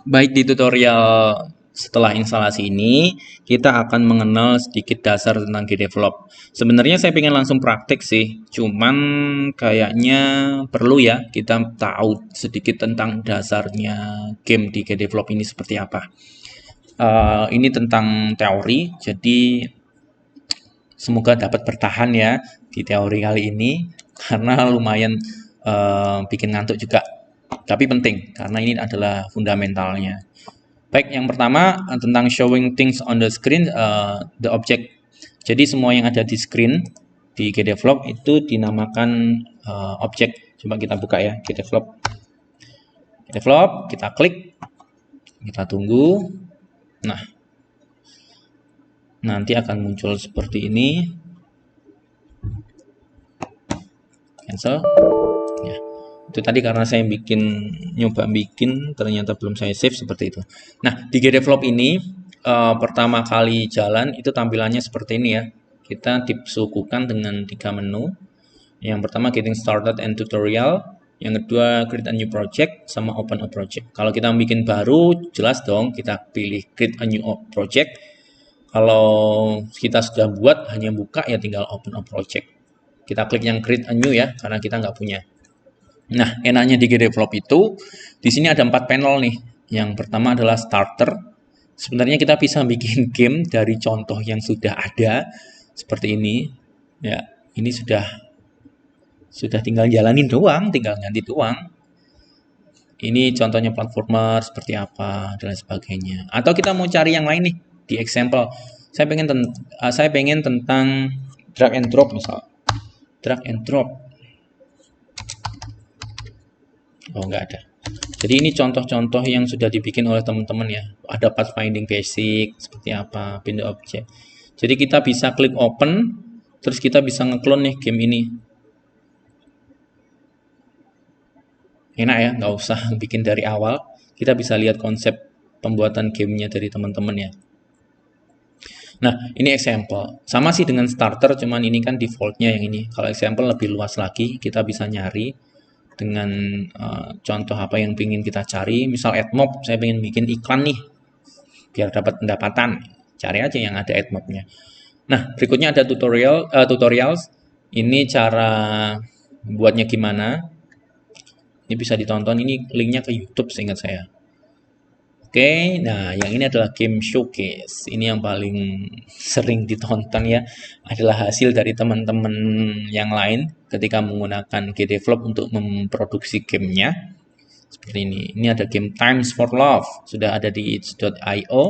Baik, di tutorial setelah instalasi ini, kita akan mengenal sedikit dasar tentang GDevelop. Sebenarnya saya pengen langsung praktik sih, cuman kayaknya perlu ya kita tahu sedikit tentang dasarnya game di GDevelop ini seperti apa. Ini tentang teori, jadi semoga dapat bertahan ya di teori kali ini, karena lumayan bikin ngantuk juga. Tapi penting, karena ini adalah fundamentalnya. Baik, yang pertama tentang showing things on the screen, the object. Jadi semua yang ada di screen di GDevelop itu dinamakan objek. Coba kita buka ya, GDevelop. GDevelop, kita klik, kita tunggu. Nah, nanti akan muncul seperti ini. Cancel. Ya. Itu tadi karena saya nyoba bikin ternyata belum saya save seperti itu. Nah, di GDevelop ini pertama kali jalan itu tampilannya seperti ini ya. Kita disuguhkan dengan 3 menu. Yang pertama getting started and tutorial, yang kedua create a new project, sama open a project. Kalau kita bikin baru, jelas dong kita pilih create a new project. Kalau kita sudah buat hanya buka ya tinggal open a project. Kita klik yang create a new ya, karena kita nggak punya. Nah, enaknya di GDevelop itu, di sini ada 4 panel nih. Yang pertama adalah starter. Sebenarnya kita bisa bikin game dari contoh yang sudah ada, seperti ini. Ya, ini sudah tinggal jalanin doang, tinggal ganti doang. Ini contohnya platformer seperti apa dan sebagainya. Atau kita mau cari yang lain nih di example. Saya pengen tentang drag and drop misal. Drag and drop. Oh, nggak ada. Jadi ini contoh-contoh yang sudah dibikin oleh teman-teman ya. Ada pathfinding basic, seperti apa, pindah objek. Jadi kita bisa klik open, terus kita bisa ngeklon nih game ini. Enak ya, nggak usah bikin dari awal. Kita bisa lihat konsep pembuatan gamenya dari teman-teman ya. Nah, ini example. Sama sih dengan starter, cuman ini kan defaultnya yang ini. Kalau example lebih luas lagi, kita bisa nyari dengan contoh apa yang ingin kita cari. Misal AdMob, saya ingin bikin iklan nih biar dapat pendapatan, cari aja yang ada AdMob-nya. Nah, berikutnya ada tutorials. Ini cara buatnya gimana. Ini bisa ditonton, ini linknya ke YouTube seingat saya. Oke, nah yang ini adalah game showcase. Ini yang paling sering ditonton ya, adalah hasil dari teman-teman yang lain ketika menggunakan GDevelop untuk memproduksi gamenya. Seperti ini. Ini ada game Times for Love, sudah ada di itch.io.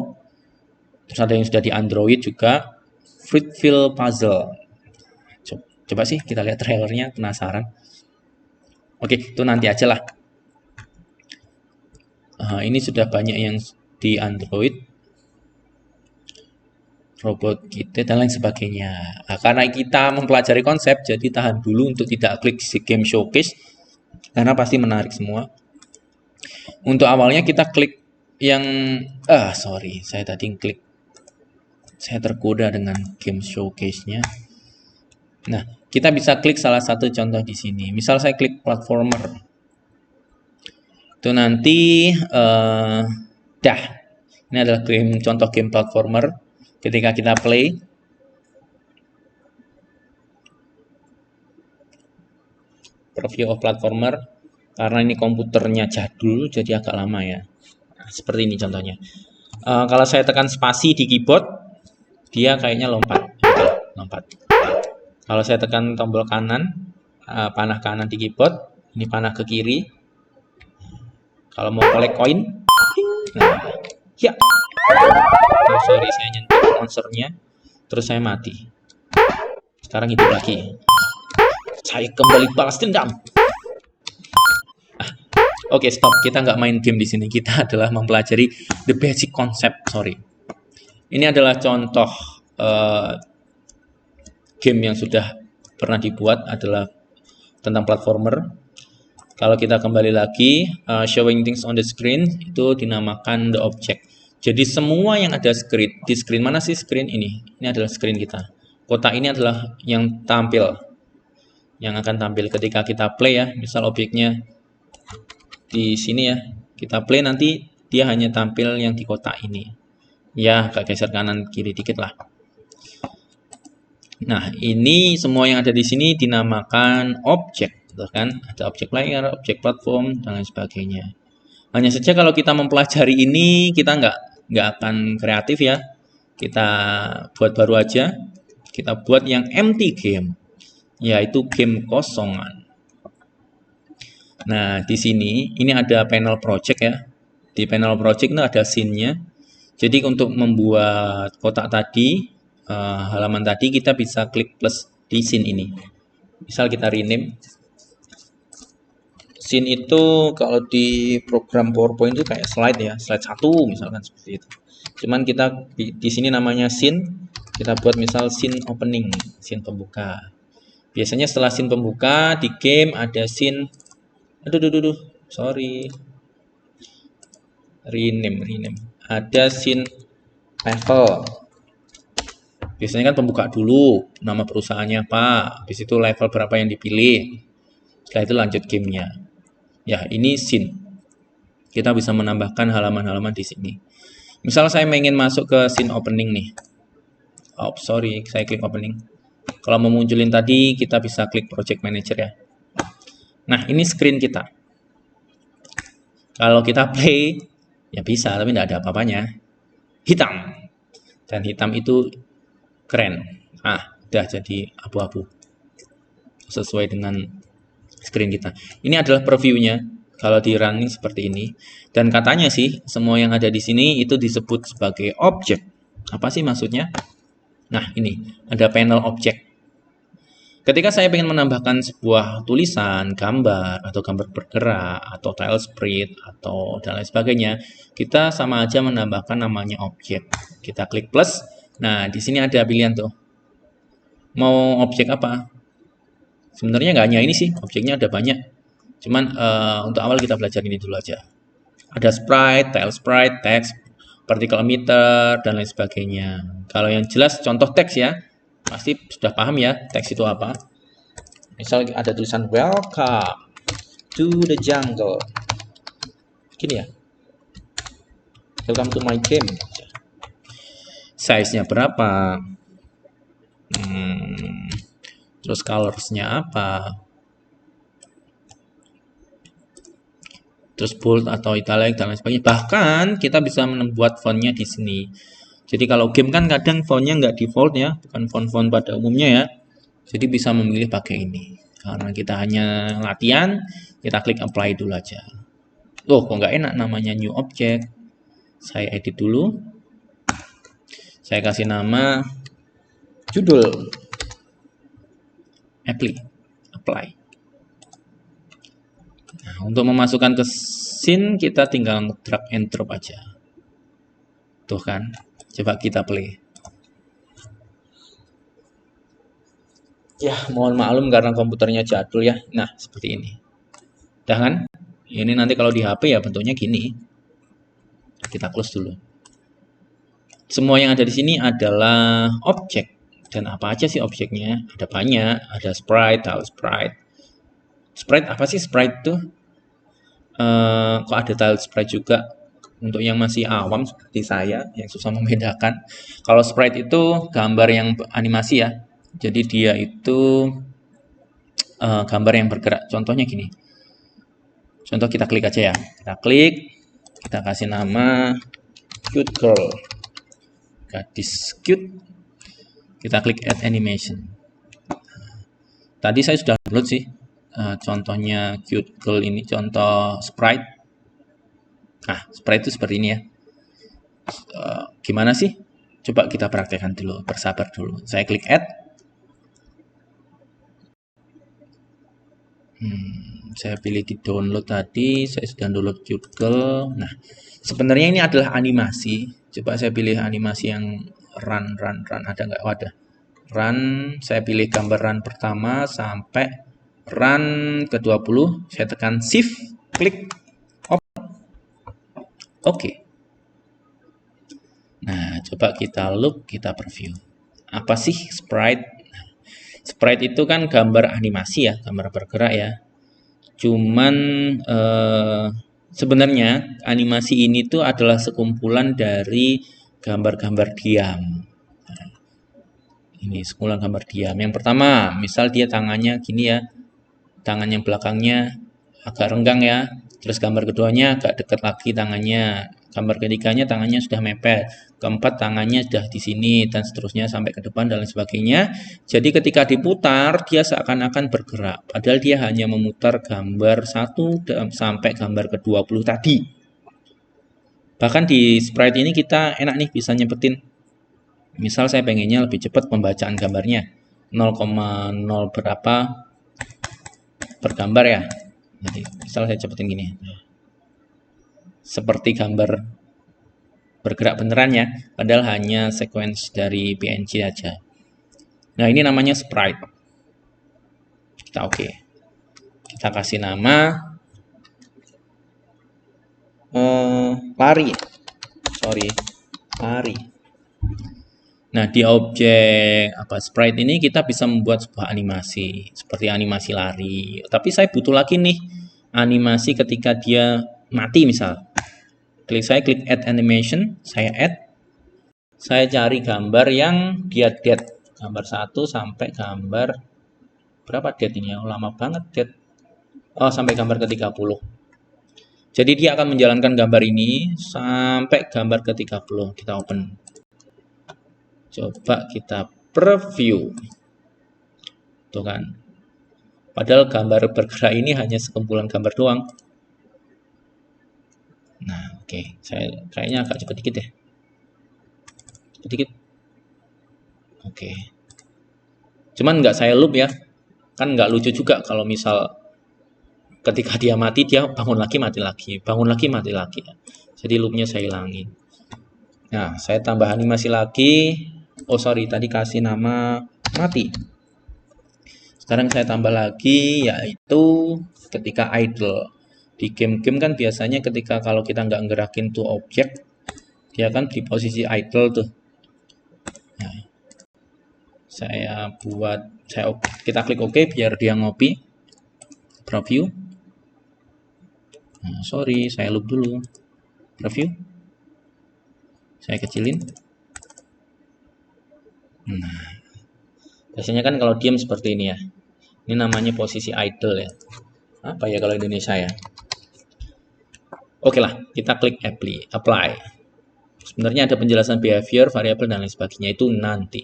Terus ada yang sudah di Android juga, Fruitville Puzzle. Coba sih kita lihat trailernya, penasaran. Oke, itu nanti aja lah. Ini sudah banyak yang di Android, robot kita dan lain sebagainya. Karena kita mempelajari konsep, jadi tahan dulu untuk tidak klik si game showcase, karena pasti menarik semua. Untuk awalnya kita klik yang, saya tadi klik, saya tergoda dengan game showcase-nya. Nah, kita bisa klik salah satu contoh di sini. Misal saya klik platformer. Itu nanti ini adalah contoh game platformer. Ketika kita play, preview of platformer, karena ini komputernya jadul jadi agak lama ya. Nah, seperti ini contohnya. Kalau saya tekan spasi di keyboard, dia kayaknya lompat. Kalau saya tekan tombol kanan, panah kanan di keyboard, ini panah ke kiri. Kalau mau collect koin, nah, ya. Oh, sorry, saya nyentuh monsternya, terus saya mati. Sekarang hidup lagi. Saya kembali balas dendam. Oke, stop. Kita nggak main game di sini. Kita adalah mempelajari the basic concept. Sorry. Ini adalah contoh game yang sudah pernah dibuat, adalah tentang platformer. Kalau kita kembali lagi, showing things on the screen, itu dinamakan the object. Jadi semua yang ada di screen, mana sih screen ini? Ini adalah screen kita. Kotak ini adalah yang tampil, yang akan tampil ketika kita play ya. Misal objeknya di sini ya, kita play nanti dia hanya tampil yang di kotak ini. Ya, agak geser kanan kiri dikit lah. Nah, ini semua yang ada di sini dinamakan objek, gitu kan? Ada objek layer, objek platform, dan lain sebagainya. Hanya saja kalau kita mempelajari ini, kita nggak akan kreatif ya. Kita buat baru aja. Kita buat yang empty game, yaitu game kosongan. Nah, di sini ini ada panel project ya. Di panel project itu ada scene-nya. Jadi untuk membuat kotak tadi, halaman tadi, kita bisa klik plus di scene ini. Misal kita rename. Scene itu kalau di program PowerPoint itu kayak slide ya, slide 1 misalkan seperti itu. Cuman kita di sini namanya scene, kita buat misal scene opening, scene pembuka. Biasanya setelah scene pembuka di game ada scene, sorry, rename, ada scene level. Biasanya kan pembuka dulu, nama perusahaannya apa, habis itu level berapa yang dipilih. Setelah itu lanjut gamenya. Ya, ini scene. Kita bisa menambahkan halaman-halaman di sini. Misal saya ingin masuk ke scene opening nih. Oh, sorry, saya klik opening. Kalau mau munculin tadi, kita bisa klik project manager ya. Nah, ini screen kita. Kalau kita play, ya bisa, tapi tidak ada apa-apanya. Hitam. Dan hitam itu keren. Udah jadi abu-abu. Sesuai dengan screen kita. Ini adalah previewnya. Kalau di running seperti ini. Dan katanya sih, semua yang ada di sini itu disebut sebagai objek. Apa sih maksudnya? Nah, ini ada panel objek. Ketika saya ingin menambahkan sebuah tulisan, gambar, atau gambar bergerak, atau tile spread, atau dan lain sebagainya, kita sama aja menambahkan namanya objek. Kita klik plus. Nah, di sini ada pilihan tuh. Mau objek apa? Sebenarnya nggak hanya ini sih, objeknya ada banyak. Cuman untuk awal kita belajar ini dulu aja. Ada sprite, tile sprite, text, particle emitter, dan lain sebagainya. Kalau yang jelas contoh teks ya, pasti sudah paham ya teks itu apa. Misal ada tulisan welcome to the jungle. Gini ya. Welcome to my game. Size-nya berapa? Terus colors-nya apa? Terus bold atau italic dan lain sebagainya. Bahkan kita bisa membuat fontnya di sini. Jadi kalau game kan kadang fontnya nggak default ya, bukan font-font pada umumnya ya. Jadi bisa memilih pakai ini. Karena kita hanya latihan, kita klik apply dulu aja. Kok nggak enak namanya new object. Saya edit dulu. Saya kasih nama judul apply. Nah, untuk memasukkan ke scene kita tinggal drag and drop aja. Tuh kan. Coba kita play. Ya, mohon maklum karena komputernya jadul ya. Nah, seperti ini. Udah kan? Ini nanti kalau di HP ya bentuknya gini. Kita close dulu. Semua yang ada di sini adalah objek. Dan apa aja sih objeknya? Ada banyak. Ada sprite, tile sprite. Sprite apa sih sprite itu? Kok ada tile sprite juga? Untuk yang masih awam seperti saya, yang susah membedakan. Kalau sprite itu gambar yang animasi ya. Jadi dia itu gambar yang bergerak. Contohnya gini. Contoh kita klik aja ya. Kita klik. Kita kasih nama cute girl. Gadis cute. Kita klik add animation. Tadi saya sudah download sih. Contohnya cute girl ini. Contoh sprite. Nah, sprite itu seperti ini ya. Gimana sih? Coba kita praktekkan dulu. Bersabar dulu. Saya klik add. Saya pilih di download tadi. Saya sudah download cute girl. Nah, sebenarnya ini adalah animasi. Coba saya pilih animasi yang run. Ada nggak? Oh, ada. Run. Saya pilih gambar run pertama sampai run ke-20. Saya tekan shift. Klik. Oke. Nah, coba kita look, kita preview. Apa sih sprite? Sprite itu kan gambar animasi ya, gambar bergerak ya. Cuman sebenarnya animasi ini tuh adalah sekumpulan dari gambar-gambar diam. Nah, ini sekumpulan gambar diam. Yang pertama, misal dia tangannya gini ya, tangannya belakangnya agak renggang ya. Terus gambar keduanya agak dekat lagi tangannya. Gambar ketiganya tangannya sudah mepet. Keempat tangannya sudah di sini dan seterusnya sampai ke depan dan lain sebagainya. Jadi ketika diputar dia seakan-akan bergerak. Padahal dia hanya memutar gambar 1 sampai gambar ke-20 tadi. Bahkan di sprite ini kita enak nih bisa nyepetin. Misal saya pengennya lebih cepat pembacaan gambarnya. 0,0 berapa per gambar ya. Jadi misal saya cepetin gini. Seperti gambar bergerak beneran ya, padahal hanya sequence dari PNG aja. Nah, ini namanya sprite. Kita oke. Kita kasih nama lari. Lari. Nah, di objek sprite ini kita bisa membuat sebuah animasi seperti animasi lari. Tapi saya butuh lagi nih animasi ketika dia mati misal. Saya klik add animation, saya add. Saya cari gambar yang dia dead. Gambar 1 sampai gambar berapa dead ini ya? Lama banget dead. Oh, sampai gambar ke-30. Jadi dia akan menjalankan gambar ini sampai gambar ke-30. Kita open. Coba kita preview. Tuh kan. Padahal gambar bergerak ini hanya sekumpulan gambar doang. Nah, oke. Saya kayaknya agak cepat dikit ya. Sedikit. Oke. Cuman nggak saya loop ya. Kan nggak lucu juga kalau misal ketika dia mati, dia bangun lagi, mati lagi. Bangun lagi, mati lagi. Jadi loopnya saya hilangin. Nah, saya tambah animasi lagi. Oh sorry, tadi kasih nama mati. Sekarang saya tambah lagi, yaitu ketika idle. Di game-game kan biasanya ketika kalau kita nggak ngerakin tuh objek, dia kan di posisi idle tuh. Nah, kita klik OK biar dia ngopi. Preview. Nah, sorry, saya loop dulu. Preview. Saya kecilin. Nah, biasanya kan kalau diam seperti ini ya. Ini namanya posisi idle ya. Apa ya kalau Indonesia ya? Oke lah, kita klik apply. Sebenarnya ada penjelasan behavior, variabel, dan lain sebagainya itu nanti.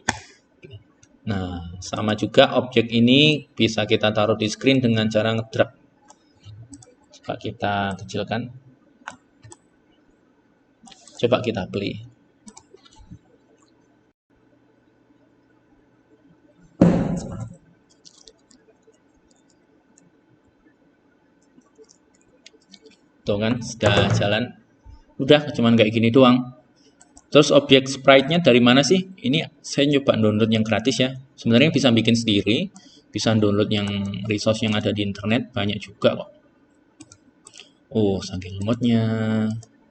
Nah, sama juga objek ini bisa kita taruh di screen dengan cara ngedrag. Coba kita kecilkan. Coba kita play. Tuh kan, sudah jalan. Udah, cuman kayak gini doang. Terus objek sprite-nya dari mana sih? Ini saya nyoba download yang gratis ya. Sebenarnya bisa bikin sendiri, bisa download yang resource yang ada di internet, banyak juga kok. Oh, saking lemotnya.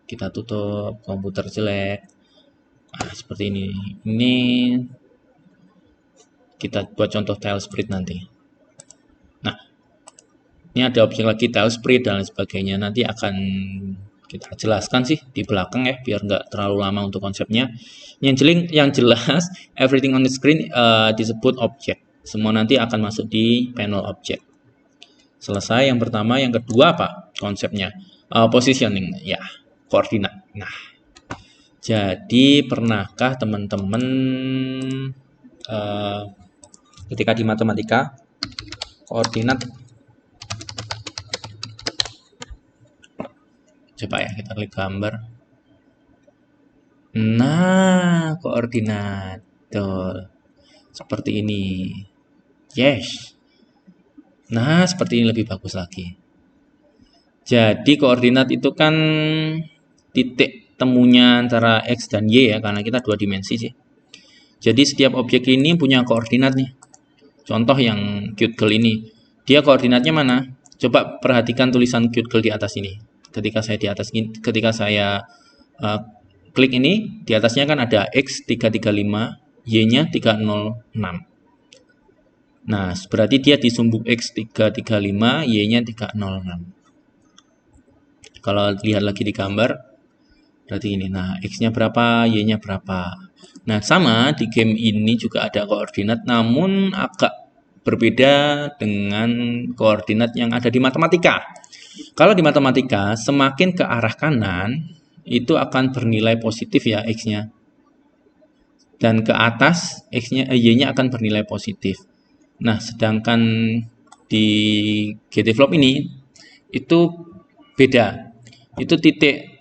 Kita tutup, komputer jelek. Nah, seperti ini. Ini kita buat contoh tile sprite nanti. Nah, ini ada objek lagi tile sprite dan lain sebagainya. Nanti akan kita jelaskan sih di belakang ya, biar nggak terlalu lama untuk konsepnya. Yang jelas, everything on the screen disebut objek. Semua nanti akan masuk di panel objek. Selesai yang pertama, yang kedua apa konsepnya? Positioning, ya, koordinat. Nah, jadi pernahkah teman-teman ketika di matematika koordinat? Coba ya, kita klik gambar. Nah, koordinat. Tuh. Seperti ini. Yes. Nah, seperti ini lebih bagus lagi. Jadi, koordinat itu kan titik temunya antara X dan Y ya, karena kita 2 dimensi sih. Jadi, setiap objek ini punya koordinat nih. Contoh yang cute girl ini. Dia koordinatnya mana? Coba perhatikan tulisan cute girl di atas ini. Ketika saya klik ini, di atasnya kan ada X 335, Y-nya 306. Nah, berarti dia disumbuk X 335, Y-nya 306. Kalau lihat lagi di gambar, berarti ini. Nah, X-nya berapa, Y-nya berapa. Nah, sama di game ini juga ada koordinat, namun agak berbeda dengan koordinat yang ada di matematika. Kalau di matematika, semakin ke arah kanan, itu akan bernilai positif ya X-nya. Dan ke atas, Y-nya akan bernilai positif. Nah, sedangkan di GTFlop ini, itu beda. Itu titik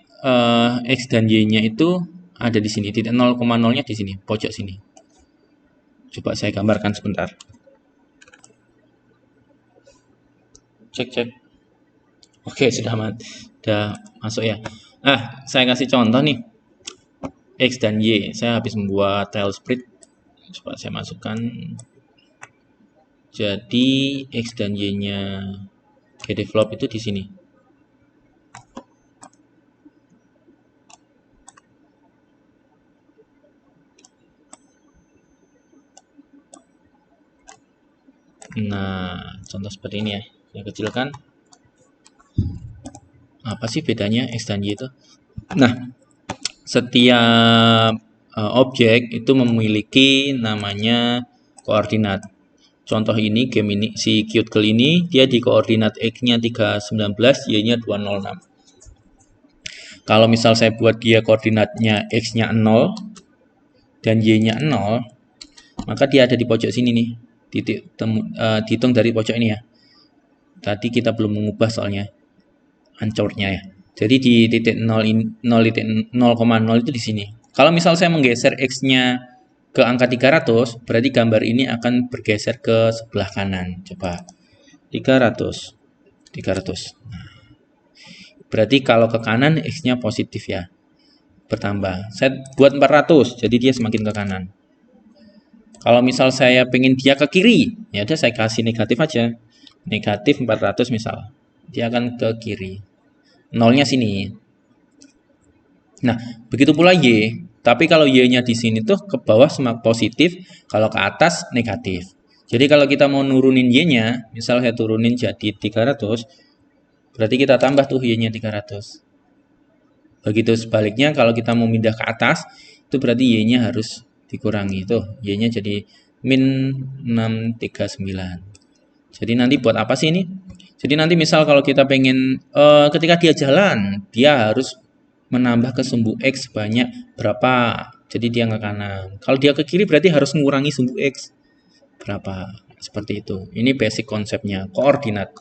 X dan Y-nya itu ada di sini. Titik 0,0-nya di sini, pojok sini. Coba saya gambarkan sebentar. Cek. Oke, sudah masuk ya. Nah, saya kasih contoh nih. X dan Y. Saya habis membuat tile spread. Coba saya masukkan. Jadi X dan Y-nya GTFlop itu di sini. Nah, contoh seperti ini ya. Saya kecilkan. Apa sih bedanya X dan Y itu? Nah, setiap objek itu memiliki namanya koordinat. Contoh ini, game ini, si Cute Girl ini, dia di koordinat X-nya 319, Y-nya 206. Kalau misal saya buat dia koordinatnya X-nya 0, dan Y-nya 0, maka dia ada di pojok sini nih. Dihitung dari pojok ini ya. Tadi kita belum mengubah soalnya ancornya ya. Jadi di titik 0,0 itu di sini. Kalau misal saya menggeser X-nya ke angka 300, berarti gambar ini akan bergeser ke sebelah kanan. Coba 300. Nah, berarti kalau ke kanan X-nya positif ya. Bertambah. Saya buat 400, jadi dia semakin ke kanan. Kalau misal saya pengen dia ke kiri, ya udah saya kasih negatif aja. Negatif 400 misal. Dia akan ke kiri. Nolnya sini. Nah, begitu pula Y. Tapi kalau Y-nya di sini tuh ke bawah semakin positif, kalau ke atas negatif. Jadi kalau kita mau nurunin Y-nya, misal saya turunin jadi 300, berarti kita tambah tuh Y-nya 300. Begitu sebaliknya, kalau kita mau pindah ke atas, itu berarti Y-nya harus dikurangi. Tuh, Y-nya jadi min 639. Jadi nanti buat apa sih ini? Jadi nanti misal kalau kita pengen, ketika dia jalan, dia harus menambah ke sumbu X sebanyak berapa. Jadi dia ke kanan. Kalau dia ke kiri berarti harus mengurangi sumbu X berapa. Seperti itu. Ini basic konsepnya, koordinat.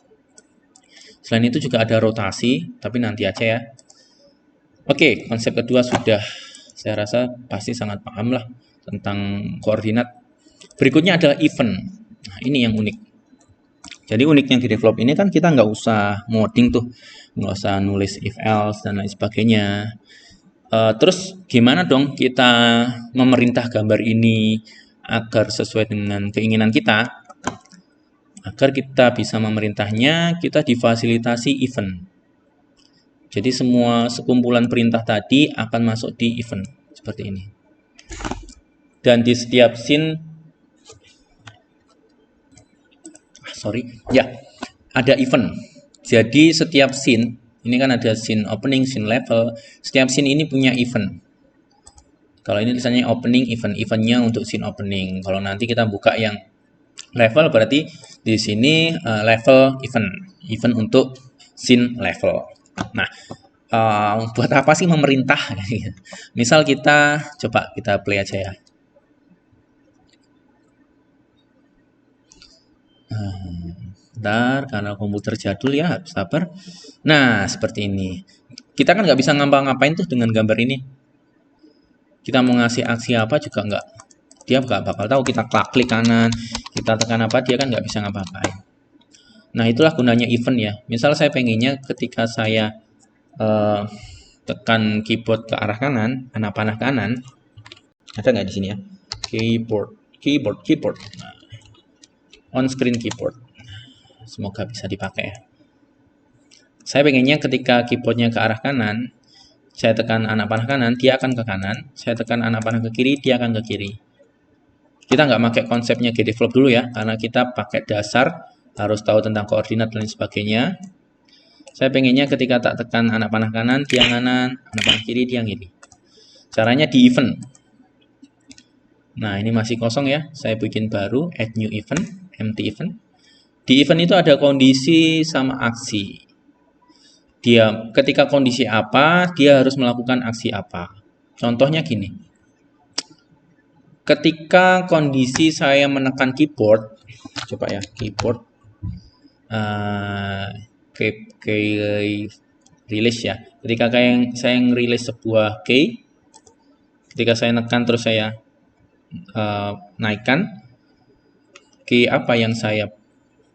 Selain itu juga ada rotasi, tapi nanti aja ya. Oke, konsep kedua sudah, saya rasa pasti sangat paham lah tentang koordinat. Berikutnya adalah event. Nah, ini yang unik. Jadi uniknya di develop ini kan kita nggak usah modding tuh, nggak usah nulis if else dan lain sebagainya. Terus gimana dong kita memerintah gambar ini agar sesuai dengan keinginan kita? Agar kita bisa memerintahnya, kita difasilitasi event. Jadi semua sekumpulan perintah tadi akan masuk di event seperti ini. Dan di setiap scene, ada event. Jadi setiap scene, ini kan ada scene opening, scene level. Setiap scene ini punya event. Kalau ini misalnya opening eventnya untuk scene opening. Kalau nanti kita buka yang level, berarti di sini level event untuk scene level. Nah, buat apa sih memerintah? Misal kita coba kita play aja ya. Bentar, karena komputer jadul ya, harus sabar. Nah, seperti ini. Kita kan nggak bisa ngapa-ngapain tuh dengan gambar ini. Kita mau ngasih aksi apa juga nggak. Dia nggak bakal tahu. Kita klik kanan, kita tekan apa, dia kan nggak bisa ngapa-ngapain. Nah, itulah gunanya event ya. Misal saya pengennya ketika saya tekan keyboard ke arah kanan, panah kanan, ada nggak di sini ya? Keyboard. Nah, on screen keyboard. Semoga bisa dipakai ya. Saya pengennya ketika keyboardnya ke arah kanan, saya tekan anak panah kanan, dia akan ke kanan. Saya tekan anak panah ke kiri, dia akan ke kiri. Kita nggak pakai konsepnya GTFlop dulu ya, karena kita pakai dasar, harus tahu tentang koordinat dan lain sebagainya. Saya pengennya ketika tak tekan anak panah kanan, dia kanan, anak panah kiri, dia kiri. Caranya di event. Nah, ini masih kosong ya. Saya bikin baru, add new event, empty event. Di event itu ada kondisi sama aksi. Dia ketika kondisi apa, dia harus melakukan aksi apa. Contohnya gini. Ketika kondisi saya menekan keyboard, coba ya, keyboard key release ya. Ketika saya rilis sebuah key, ketika saya nekan terus saya naikkan, key apa yang saya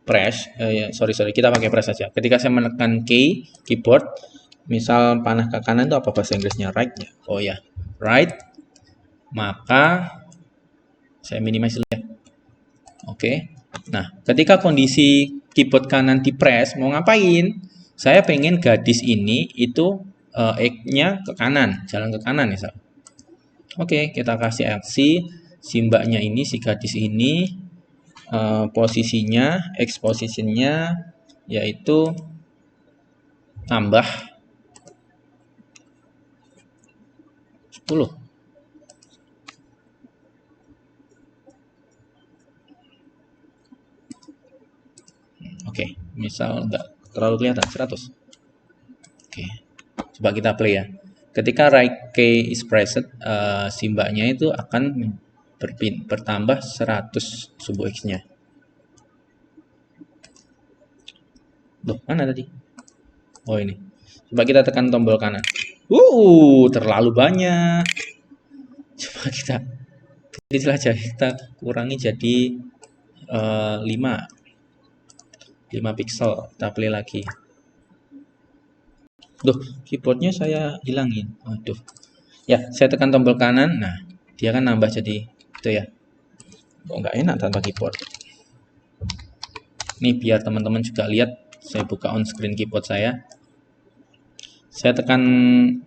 press, sorry kita pakai press saja. Ketika saya menekan keyboard, misal panah ke kanan itu apa bahasa Inggrisnya? Right ya. Oh ya, right. Maka saya minimize dulu ya. Oke. Nah, ketika kondisi keyboard kanan di press, mau ngapain? Saya pengen gadis ini itu X-nya ke kanan, jalan ke kanan misal. Oke, kita kasih aksi si mbaknya ini, si gadis ini, posisinya, X posisinya yaitu tambah 10. Oke, misal nggak terlalu kelihatan 100. Oke, coba kita play ya. Ketika right key is pressed, si mbaknya itu akan bertambah 100 subuh X-nya. Loh, mana tadi? Oh ini. Coba kita tekan tombol kanan. Terlalu banyak. Coba kita pilih saja, kita kurangi jadi 5 pixel. Kita play lagi. Duh, keyboardnya saya hilangin. Aduh. Ya, saya tekan tombol kanan. Nah, dia kan nambah jadi itu ya. Kok nggak enak tanpa keyboard. Ini biar teman-teman juga lihat. Saya buka on screen keyboard saya. Saya tekan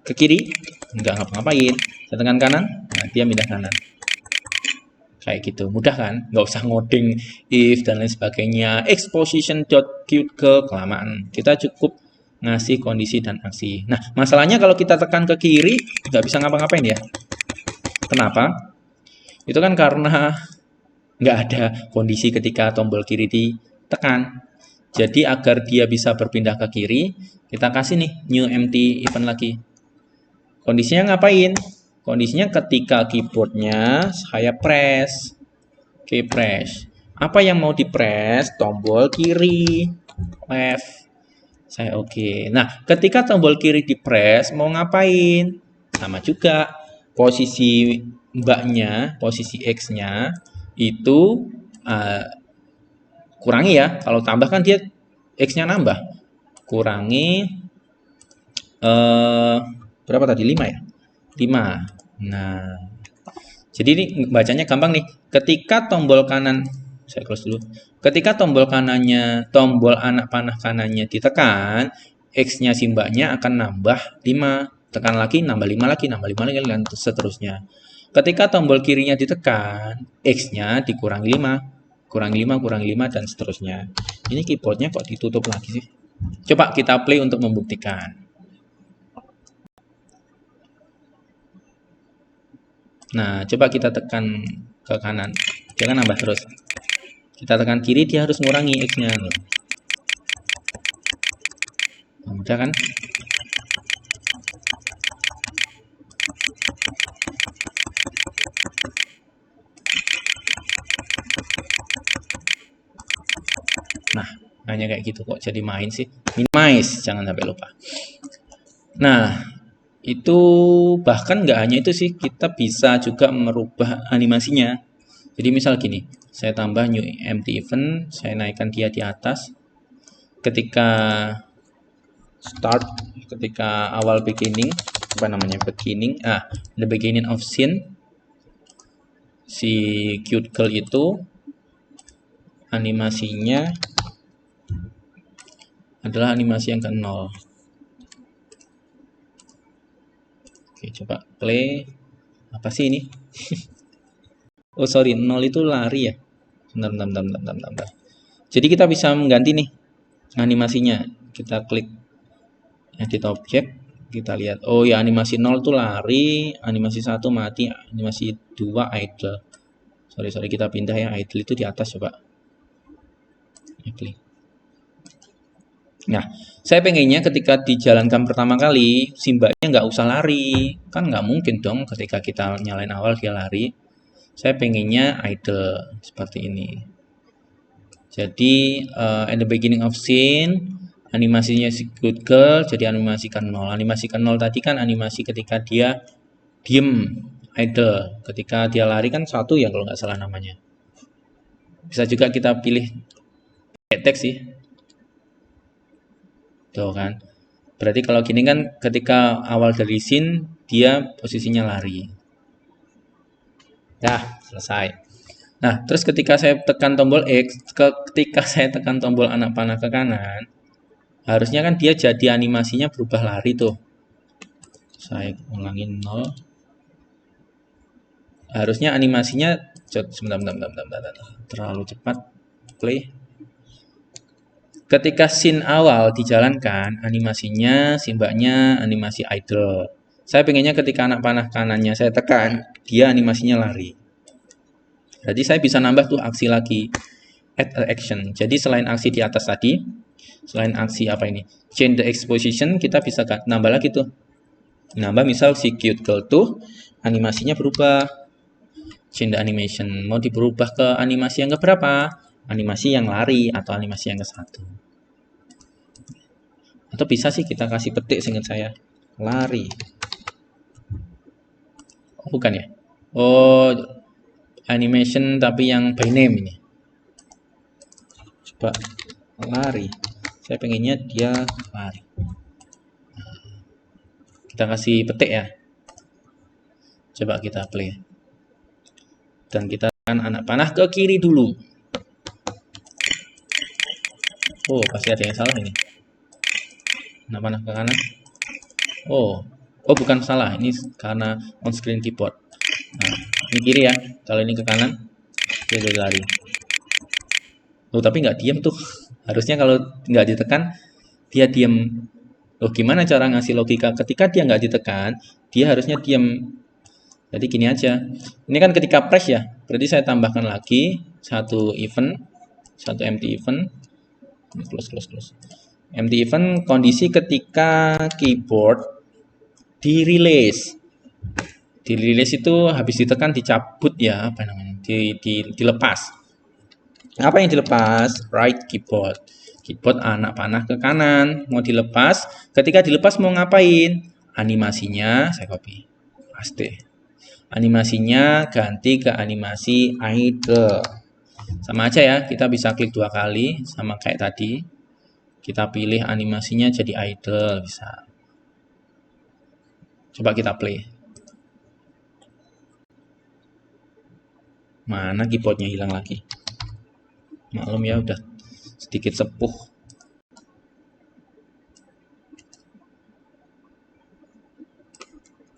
ke kiri, nggak ngapa-ngapain. Saya tekan kanan, nah dia pindah kanan. Kayak gitu, mudah kan? Nggak usah ngoding if dan lain sebagainya. Exposition.cuticle kelamaan. Kita cukup ngasih kondisi dan aksi. Nah, masalahnya kalau kita tekan ke kiri, nggak bisa ngapa-ngapain ya. Kenapa? Itu kan karena nggak ada kondisi ketika tombol kiri ditekan. Jadi agar dia bisa berpindah ke kiri, kita kasih nih new empty event lagi. Kondisinya ngapain? Kondisinya ketika keyboardnya saya press. Oke, press. Apa yang mau di press? Tombol kiri. Left. Saya oke. Nah, ketika tombol kiri di press, mau ngapain? Sama juga. Posisi mbaknya, posisi X-nya, itu kurangi ya, kalau tambah kan dia X-nya nambah. Kurangi berapa tadi? 5 ya? 5. Nah, jadi ini bacanya gampang nih. Ketika tombol kanan, saya close dulu. Ketika tombol kanannya, tombol anak panah kanannya ditekan, X-nya si mbaknya akan nambah 5. Tekan lagi, nambah 5 lagi, nambah 5 lagi, dan seterusnya. Ketika tombol kirinya ditekan, X-nya dikurangi 5. Kurangi 5, dan seterusnya. Ini keyboardnya kok ditutup lagi sih? Coba kita play untuk membuktikan. Nah, coba kita tekan ke kanan. Dia kan nambah terus. Kita tekan kiri, dia harus ngurangi X-nya. Mudah kan? Nah, hanya kayak gitu kok jadi main sih. Minimize, jangan sampai lupa. Nah, itu bahkan nggak hanya itu sih, kita bisa juga merubah animasinya. Jadi misal gini, saya tambah new empty event, saya naikkan dia di atas. Ketika start, ketika awal beginning, apa namanya beginning? The beginning of scene, si cute girl itu animasinya adalah animasi yang ke 0. Oke, coba play. Apa sih ini? Oh sorry, 0 itu lari ya. Bentar. Jadi kita bisa mengganti nih animasinya. Kita klik edit objek, kita lihat. Oh ya, animasi 0 tuh lari, animasi 1 mati, animasi 2 idle. Sorry, kita pindah ya, idle itu di atas coba. Klik. Nah, saya pengennya ketika dijalankan pertama kali, si mbaknya nggak usah lari. Kan nggak mungkin dong ketika kita nyalain awal dia lari. Saya pengennya idle seperti ini. Jadi, at the beginning of scene, animasinya si good girl jadi animasikan 0. Animasikan 0 tadi kan animasi ketika dia diem, idle. Ketika dia lari kan 1 ya kalau nggak salah namanya. Bisa juga kita pilih teks sih. Tuh kan. Berarti kalau gini kan ketika awal dari scene dia posisinya lari. Nah, selesai. Nah, terus ketika saya tekan tombol X, ketika saya tekan tombol anak panah ke kanan, harusnya kan dia jadi animasinya berubah lari tuh. Saya ulangin 0. Harusnya animasinya sebentar, terlalu cepat. Play. Ketika scene awal dijalankan, animasinya si mbaknya animasi idle. Saya pengennya ketika anak panah kanannya saya tekan, dia animasinya lari. Jadi saya bisa nambah tuh aksi lagi, add action. Jadi selain aksi di atas tadi, selain aksi apa ini, change the exposition, kita bisa nambah lagi tuh. Nambah misal si cute girl tuh animasinya berubah. Change the animation, mau diberubah ke animasi yang keberapa? Animasi yang lari atau animasi yang ke-1. Atau bisa sih kita kasih petik seingat saya, lari. Oh, bukan ya? Oh, animation tapi yang by name ini. Coba lari. Saya pengennya dia lari. Kita kasih petik ya. Coba kita play. Dan kita akan anak panah ke kiri dulu. Oh, pasti ada yang salah ini. Anak panah ke kanan. Oh, bukan salah. Ini karena on screen keyboard. Nah, ini kiri ya. Kalau ini ke kanan, dia jadi lari. Oh, tapi nggak diem tuh. Harusnya kalau nggak ditekan, dia diem. Oh, gimana cara ngasih logika? Ketika dia nggak ditekan, dia harusnya diem. Jadi gini aja. Ini kan ketika press ya. Berarti saya tambahkan lagi satu event, satu empty event. Close. Empty event kondisi ketika keyboard di-release. Di-release itu habis ditekan dicabut ya, apa namanya? Dilepas. Apa yang dilepas? Right keyboard. Keyboard anak panah ke kanan, mau dilepas. Ketika dilepas mau ngapain? Animasinya saya copy. Paste. Animasinya ganti ke animasi idle. Sama aja ya, kita bisa klik 2 kali sama kayak tadi. Kita pilih animasinya jadi idle bisa. Coba kita play. Mana keyboardnya hilang lagi? Maklum ya udah sedikit sepuh.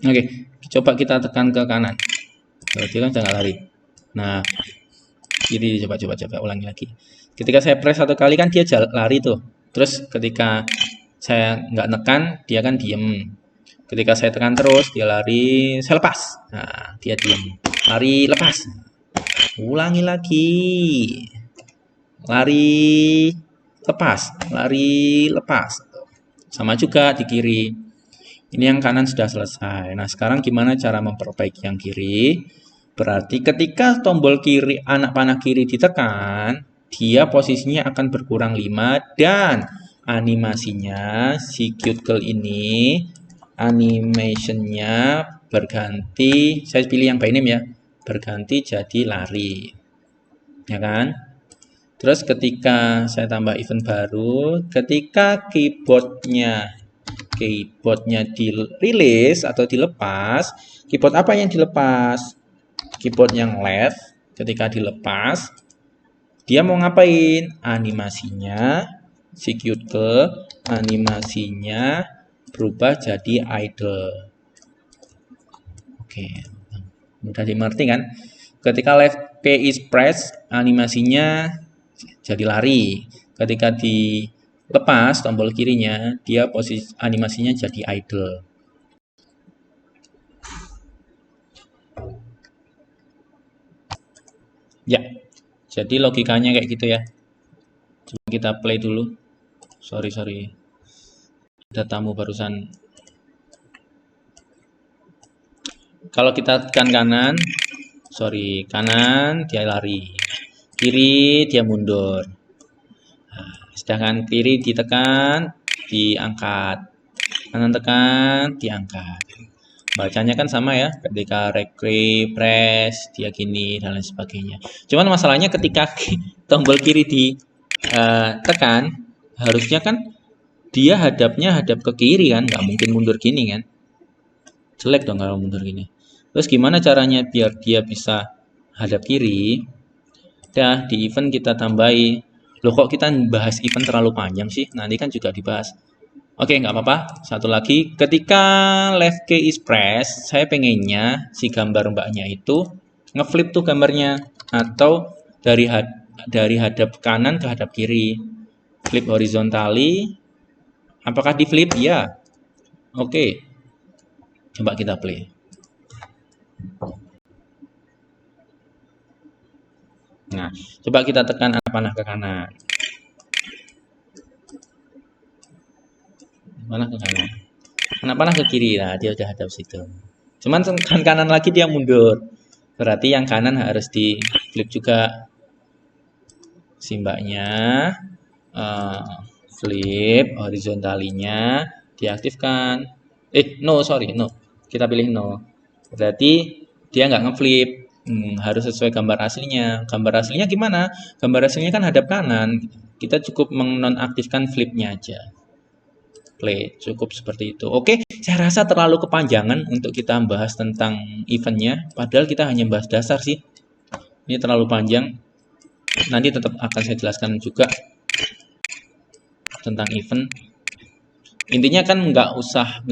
Oke, coba kita tekan ke kanan. Berarti kan nggak lari. Nah, kiri coba ulangi lagi. Ketika saya press 1 kali kan dia lari tuh. Terus ketika saya nggak tekan, dia kan diem. Ketika saya tekan terus, dia lari, saya lepas. Nah, dia diem. Lari, lepas. Ulangi lagi. Lari, lepas. Lari, lepas. Sama juga di kiri. Ini yang kanan sudah selesai. Nah, sekarang gimana cara memperbaiki yang kiri? Berarti ketika tombol kiri, anak panah kiri ditekan, dia posisinya akan berkurang 5 dan animasinya si cute girl ini animationnya berganti, saya pilih yang by name ya, berganti jadi lari, ya kan? Terus ketika saya tambah event baru, ketika keyboardnya dirilis atau dilepas, keyboard apa yang dilepas? Keyboard yang left. Ketika dilepas, dia mau ngapain? Animasinya si cute girl, animasinya berubah jadi idle. Oke, mudah dimengerti kan? Ketika left P is press, animasinya jadi lari. Ketika di lepas tombol kirinya, dia posisi animasinya jadi idle. Ya, jadi logikanya kayak gitu ya. Coba kita play dulu. Sorry. Ada tamu barusan. Kalau kita tekan kanan, kanan dia lari. Kiri dia mundur. Nah, sedangkan kiri ditekan, diangkat. Kanan tekan, diangkat. Bacanya kan sama ya, ketika press, dia gini, dan lain sebagainya. Cuman masalahnya ketika tombol kiri ditekan, harusnya kan dia hadap ke kiri kan, nggak mungkin mundur gini kan. Jelek dong kalau mundur gini. Terus gimana caranya biar dia bisa hadap kiri? Dah, di event kita tambahi. Loh kok kita bahas event terlalu panjang sih? Nanti kan juga dibahas. Oke, nggak apa-apa. Satu lagi, ketika left key is press, saya pengennya si gambar mbaknya itu ngeflip tuh gambarnya, atau dari hadap kanan ke hadap kiri. Flip horizontally. Apakah di flip? Ya. Oke. Coba kita play. Nah, coba kita tekan anak panah ke kanan. Mana ke kanan? Anak panah ke kiri. Nah, dia udah hadap situ. Cuman tekan kanan lagi dia mundur. Berarti yang kanan harus di flip juga. Si mbaknya flip horizontalinya diaktifkan. No. Kita pilih no. Berarti dia nggak ngeflip. Harus sesuai gambar aslinya. Gambar aslinya gimana? Gambar aslinya kan hadap kanan. Kita cukup menonaktifkan flipnya aja. Play, cukup seperti itu. Oke, saya rasa terlalu kepanjangan untuk kita bahas tentang eventnya. Padahal kita hanya bahas dasar sih. Ini terlalu panjang. Nanti tetap akan saya jelaskan juga tentang event. Intinya kan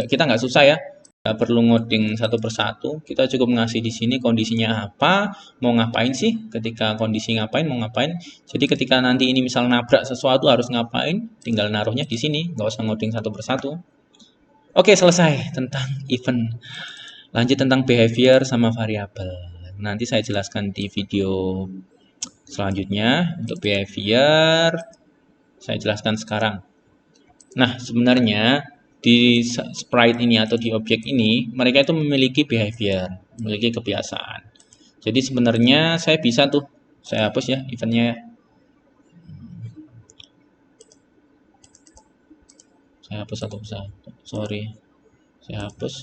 kita nggak susah ya. Nggak perlu ngoding satu persatu, kita cukup ngasih di sini kondisinya apa, mau ngapain sih, ketika kondisi ngapain, mau ngapain. Jadi ketika nanti ini misal nabrak sesuatu harus ngapain, tinggal naruhnya di sini, nggak usah ngoding satu persatu. Oke, selesai tentang event. Lanjut tentang behavior sama variabel. Nanti saya jelaskan di video selanjutnya. Untuk behavior, saya jelaskan sekarang. Nah, sebenarnya di sprite ini atau di objek ini, mereka itu memiliki behavior, memiliki kebiasaan. Jadi sebenarnya saya bisa tuh, saya hapus ya eventnya. Saya hapus satu persatu. Sorry, saya hapus.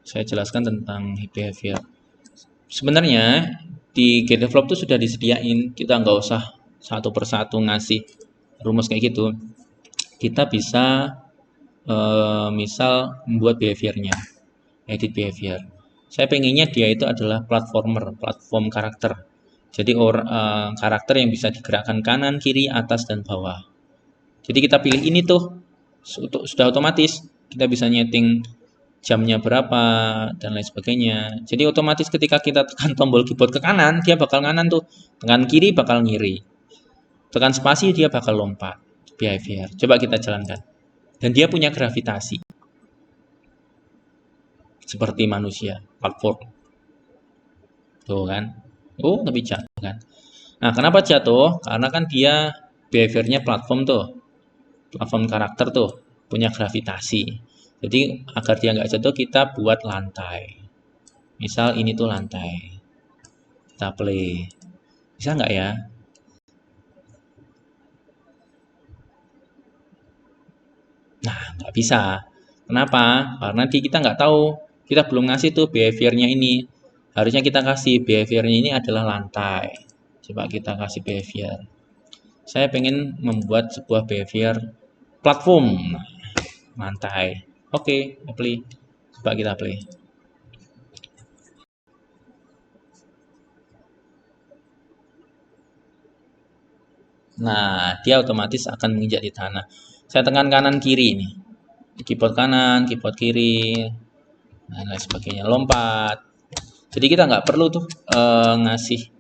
Saya jelaskan tentang behavior. Sebenarnya di getDevelop tuh sudah disediain, kita nggak usah satu persatu ngasih rumus kayak gitu. Kita bisa misal membuat behaviornya, edit behavior. Saya pengennya dia itu adalah platform karakter. Jadi karakter yang bisa digerakkan kanan, kiri, atas, dan bawah. Jadi kita pilih ini tuh, sudah otomatis. Kita bisa nyeting jamnya berapa, dan lain sebagainya. Jadi otomatis ketika kita tekan tombol keyboard ke kanan, dia bakal kanan tuh. Tekan kiri bakal ngiri. Tekan spasi dia bakal lompat. Behavior. Coba kita jalankan. Dan dia punya gravitasi. Seperti manusia, platform. Tuh kan. Tapi jatuh kan. Nah, kenapa jatuh? Karena kan dia behaviornya platform tuh. Platform karakter tuh. Punya gravitasi. Jadi, agar dia nggak jatuh, kita buat lantai. Misal ini tuh lantai. Kita play. Bisa nggak ya? Nah, nggak bisa. Kenapa? Karena kita nggak tahu. Kita belum ngasih tuh behaviornya ini. Harusnya kita kasih behaviornya ini adalah lantai. Coba kita kasih behavior. Saya pengen membuat sebuah behavior platform. Lantai. Oke, play. Coba kita play. Nah, dia otomatis akan menginjak di tanah. Saya tekan kanan kiri ini. Keyboard kanan, keyboard kiri, dan lain sebagainya. Lompat. Jadi kita nggak perlu tuh ngasih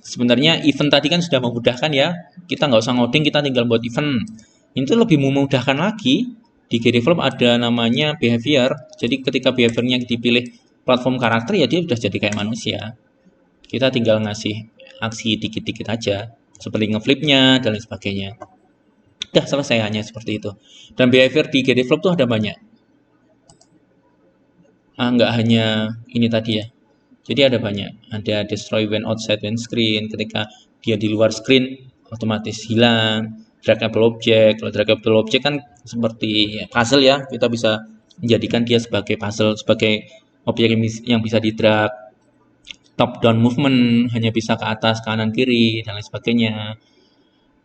Sebenarnya event tadi kan sudah memudahkan ya. Kita nggak usah ngoding, kita tinggal buat event. Itu lebih memudahkan lagi. Di GDevelop ada namanya behavior. Jadi ketika behaviornya dipilih platform karakter ya dia udah jadi kayak manusia. Kita tinggal ngasih aksi dikit-dikit aja. Seperti ngeflipnya dan lain sebagainya. Udah selesai hanya seperti itu. Dan behavior di GDevelop tuh ada banyak. Nggak hanya ini tadi ya. Jadi ada banyak. Ada destroy when outside when screen. Ketika dia di luar screen otomatis hilang. Draggable object. Kalau draggable object kan seperti puzzle ya. Kita bisa menjadikan dia sebagai puzzle, sebagai objek yang bisa di drag. Top down movement hanya bisa ke atas, kanan, kiri dan lain sebagainya.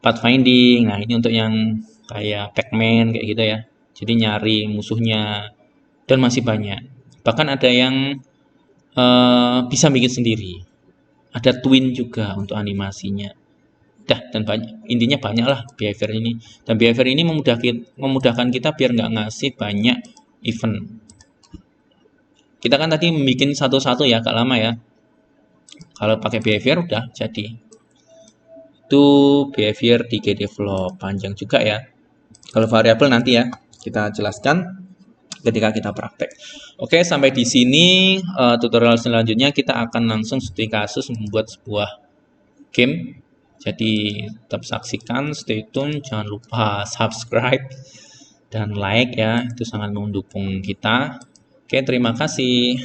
Pathfinding. Nah, ini untuk yang kayak Pac-Man kayak gitu ya. Jadi nyari musuhnya dan masih banyak. Bahkan ada yang bisa bikin sendiri. Ada twin juga untuk animasinya. Dan intinya banyak lah behavior ini. Dan behavior ini memudahkan kita biar nggak ngasih banyak event. Kita kan tadi bikin satu-satu ya, agak lama ya. Kalau pakai behavior udah jadi. Itu behavior di GDevelop, panjang juga ya. Kalau variabel nanti ya kita jelaskan ketika kita praktek. Oke, sampai di sini tutorial selanjutnya kita akan langsung studi kasus membuat sebuah game. Jadi tetap saksikan, stay tune, jangan lupa subscribe dan like ya, itu sangat mendukung kita. Oke, terima kasih.